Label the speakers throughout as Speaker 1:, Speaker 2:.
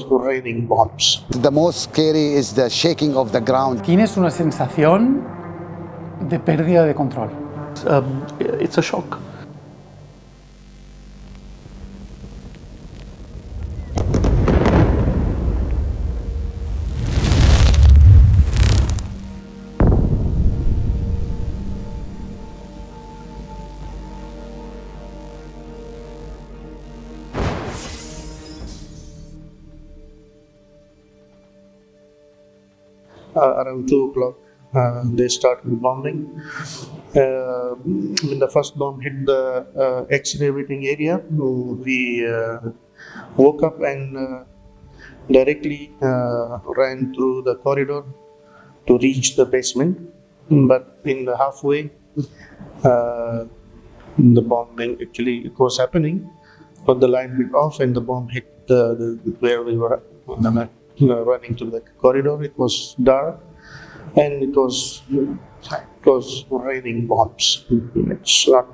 Speaker 1: was raining bombs.
Speaker 2: The most scary is the shaking of the ground.
Speaker 3: Tienes una sensación de pérdida de control.
Speaker 1: It's a shock. Around 2 o'clock, they started bombing. When the first bomb hit the X-ray waiting area, we woke up and directly ran through the corridor to reach the basement. But in the halfway, the bombing actually it was happening, but the line went off and the bomb hit where we were running through the corridor. It was dark and it was raining bombs. It's not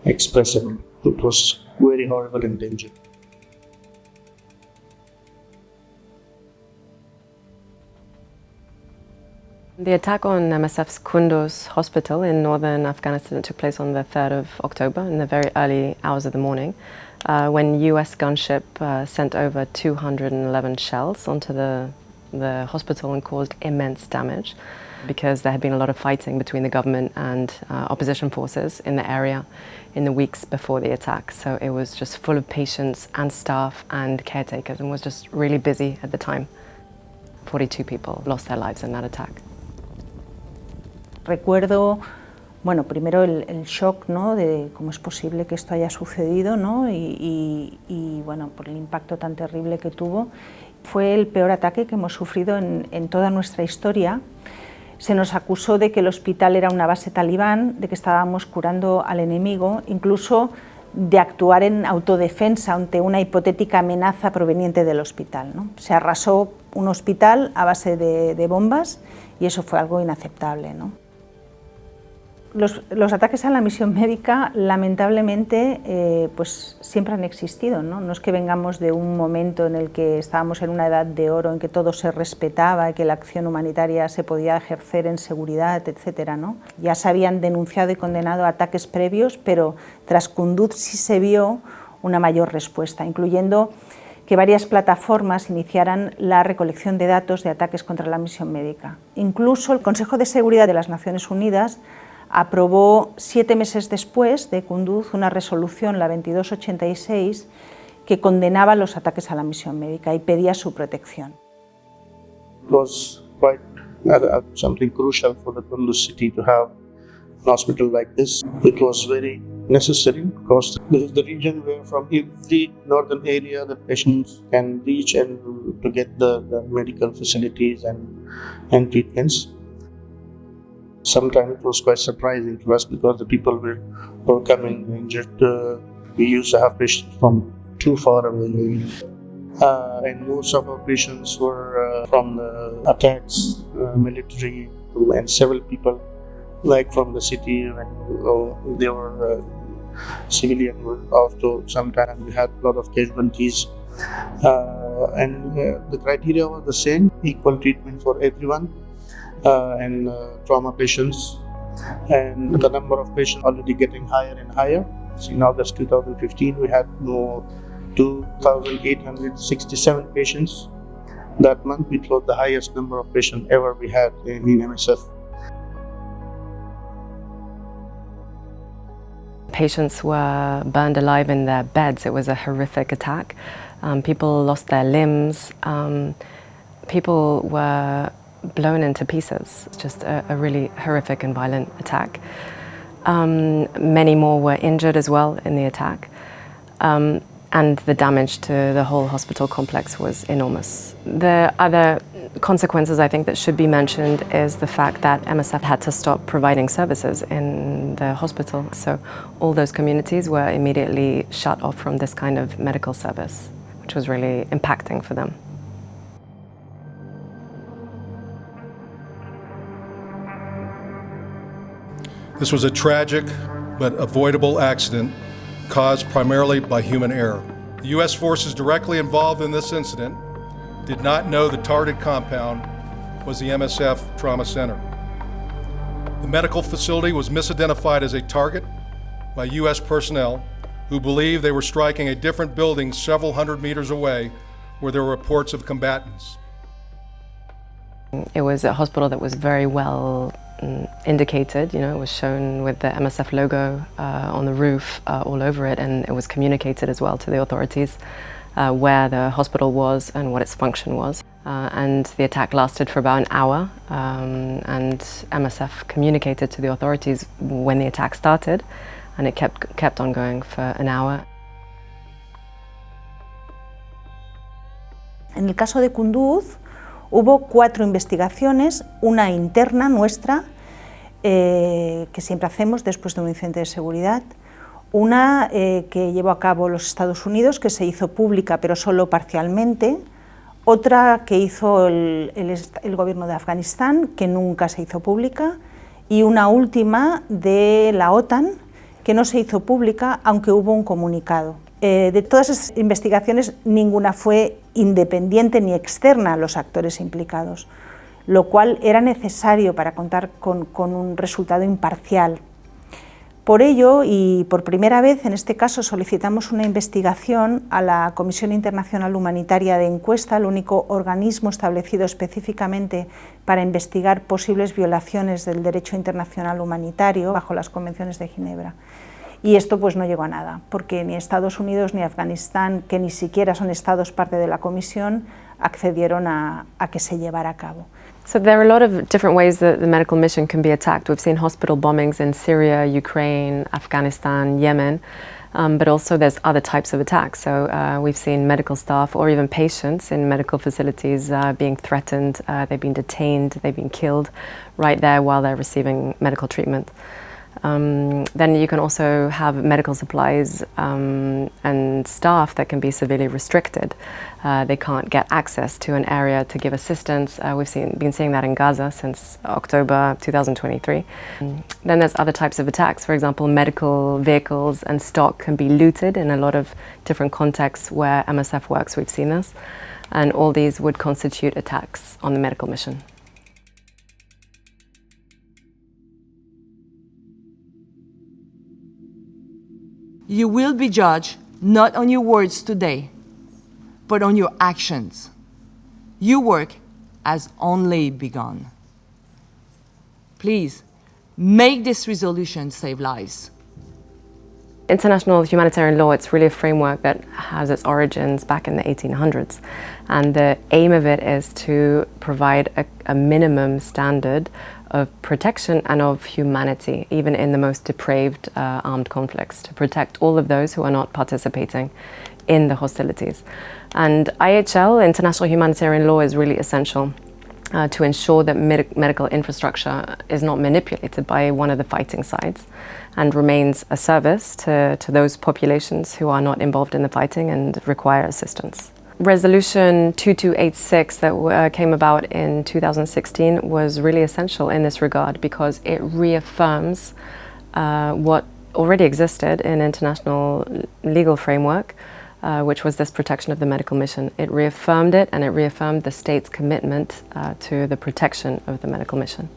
Speaker 1: expressible. It was very horrible and dangerous.
Speaker 4: The attack on MSF's Kunduz hospital in northern Afghanistan took place on the 3rd of October in the very early hours of the morning, when US gunship sent over 211 shells onto the hospital and caused immense damage because there had been a lot of fighting between the government and opposition forces in the area in the weeks before the attack. So it was just full of patients and staff and caretakers and was just really busy at the time. 42 people lost their lives in that attack.
Speaker 5: Recuerdo, bueno, primero el shock, ¿no?, de cómo es posible que esto haya sucedido, ¿no?, y bueno, por el impacto tan terrible que tuvo. Fue el peor ataque que hemos sufrido en toda nuestra historia. Se nos acusó de que el hospital era una base talibán, de que estábamos curando al enemigo, incluso de actuar en autodefensa ante una hipotética amenaza proveniente del hospital, ¿no? Se arrasó un hospital a base de bombas y eso fue algo inaceptable, ¿no? Los ataques a la misión médica, lamentablemente, pues siempre han existido, ¿no? No es que vengamos de un momento en el que estábamos en una edad de oro, en que todo se respetaba, que la acción humanitaria se podía ejercer en seguridad, etcétera, ¿no? Ya se habían denunciado y condenado ataques previos, pero tras Kunduz sí se vio una mayor respuesta, incluyendo que varias plataformas iniciaran la recolección de datos de ataques contra la misión médica. Incluso el Consejo de Seguridad de las Naciones Unidas aprobó 7 meses después de Kunduz una resolución, la 2286, que condenaba los ataques a la misión médica y pedía su protección.
Speaker 1: It was quite something crucial for the Kunduz city to have an hospital like this. It was very necessary because this is the region where from every northern area the patients can reach and to get the medical facilities and treatments. Sometimes it was quite surprising to us because the people were coming injured. We used to have patients from too far away. And most of our patients were from the attacks, military, and several people like from the city, and they were civilian. Also, sometimes we had a lot of casualties. And the criteria was the same: equal treatment for everyone. And trauma patients, and the number of patients already getting higher and higher. So in August 2015, we had 2,867 patients that month, which was the highest number of patients ever we had in MSF.
Speaker 4: Patients were burned alive in their beds. It was a horrific attack. People lost their limbs. People were blown into pieces. It's just a really horrific and violent attack. Many more were injured as well in the attack. And the damage to the whole hospital complex was enormous. The other consequences I think that should be mentioned is the fact that MSF had to stop providing services in the hospital. So all those communities were immediately shut off from this kind of medical service, which was really impacting for them.
Speaker 6: This was a tragic but avoidable accident caused primarily by human error. The U.S. forces directly involved in this incident did not know the targeted compound was the MSF Trauma Center. The medical facility was misidentified as a target by U.S. personnel who believed they were striking a different building several hundred meters away where there were reports of combatants.
Speaker 4: It was a hospital that was very well indicated, it was shown with the MSF logo on the roof all over it, and it was communicated as well to the authorities where the hospital was and what its function was. And the attack lasted for about an hour, and MSF communicated to the authorities when the attack started, and it kept on going for an hour.
Speaker 5: En el caso de Kunduz, hubo 4 investigaciones, una interna nuestra, que siempre hacemos después de un incidente de seguridad, una que llevó a cabo los Estados Unidos, que se hizo pública pero solo parcialmente, otra que hizo el gobierno de Afganistán, que nunca se hizo pública, y una última de la OTAN, que no se hizo pública, aunque hubo un comunicado. De todas esas investigaciones, ninguna fue independiente ni externa a los actores implicados, lo cual era necesario para contar con un resultado imparcial. Por ello, y por primera vez en este caso, solicitamos una investigación a la Comisión Internacional Humanitaria de Encuesta, el único organismo establecido específicamente para investigar posibles violaciones del derecho internacional humanitario bajo las convenciones de Ginebra. Y esto pues no llegó a nada, porque ni Estados Unidos ni Afganistán, que ni siquiera son estados parte de la comisión, accedieron a que se llevara a cabo.
Speaker 4: So there are a lot of different ways that the medical mission can be attacked. We've seen hospital bombings in Syria, Ukraine, Afghanistan, Yemen, but also there's other types of attacks. So we've seen medical staff or even patients in medical facilities being threatened, they've been detained, they've been killed right there while they're receiving medical treatment. Then you can also have medical supplies and staff that can be severely restricted. They can't get access to an area to give assistance. We've been seeing that in Gaza since October 2023. Then there's other types of attacks. For example, medical vehicles and stock can be looted in a lot of different contexts where MSF works. We've seen this. And all these would constitute attacks on the medical mission.
Speaker 7: You will be judged not on your words today, but on your actions. Your work has only begun. Please, make this resolution save lives.
Speaker 4: International humanitarian law, it's really a framework that has its origins back in the 1800s. And the aim of it is to provide a minimum standard of protection and of humanity, even in the most depraved armed conflicts, to protect all of those who are not participating in the hostilities. And IHL, international humanitarian law, is really essential to ensure that medical infrastructure is not manipulated by one of the fighting sides and remains a service to those populations who are not involved in the fighting and require assistance. Resolution 2286 that came about in 2016 was really essential in this regard because it reaffirms what already existed in international legal framework, which was this protection of the medical mission. It reaffirmed it, and it reaffirmed the state's commitment to the protection of the medical mission.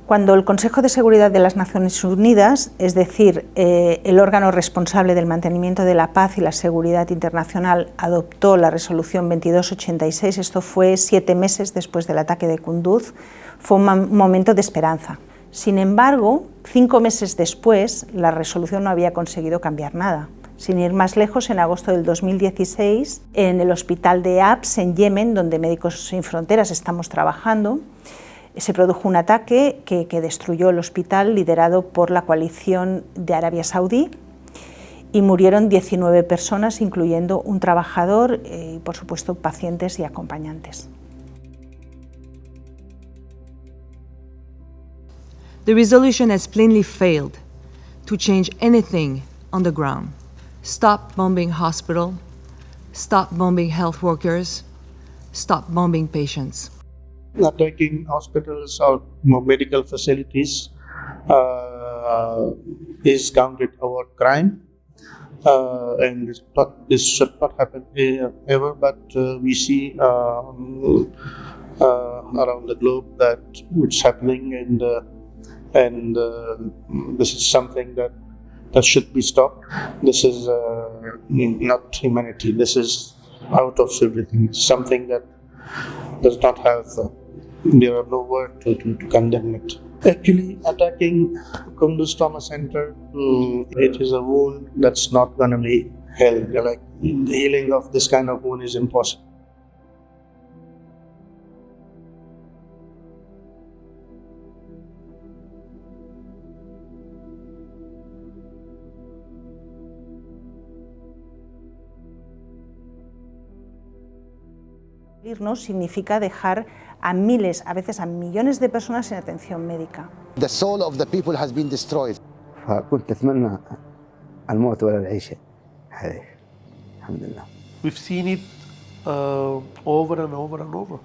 Speaker 5: Cuando el Consejo de Seguridad de las Naciones Unidas, es decir, el órgano responsable del mantenimiento de la paz y la seguridad internacional, adoptó la resolución 2286, esto fue 7 meses después del ataque de Kunduz, fue un momento de esperanza. Sin embargo, 5 meses después, la resolución no había conseguido cambiar nada. Sin ir más lejos, en agosto del 2016, en el hospital de Hace, en Yemen, donde Médicos Sin Fronteras estamos trabajando, se produjo un ataque que destruyó el hospital liderado por la coalición de Arabia Saudí y murieron 19 personas, incluyendo un trabajador y, por supuesto, pacientes y acompañantes.
Speaker 7: The resolution has plainly failed to change anything on the ground. Stop bombing hospitals, stop bombing health workers, stop bombing patients.
Speaker 1: Attacking hospitals or medical facilities is counted a war crime. and this should not happen ever, but we see around the globe that it's happening, and this is something that should be stopped. This is not humanity. This is out of everything. It's something that does not have, there are no words to condemn it. Actually, attacking Kunduz Trauma Center, it is a wound that's not going to be healed. Like, the healing of this kind of wound is impossible.
Speaker 5: Irnos significa dejar a miles, a veces a millones de personas sin atención médica.
Speaker 2: The soul of the people has been destroyed.
Speaker 8: فكنت أتمنى الموت ولا العيش الحمد لله.
Speaker 9: We've seen it over and over and over.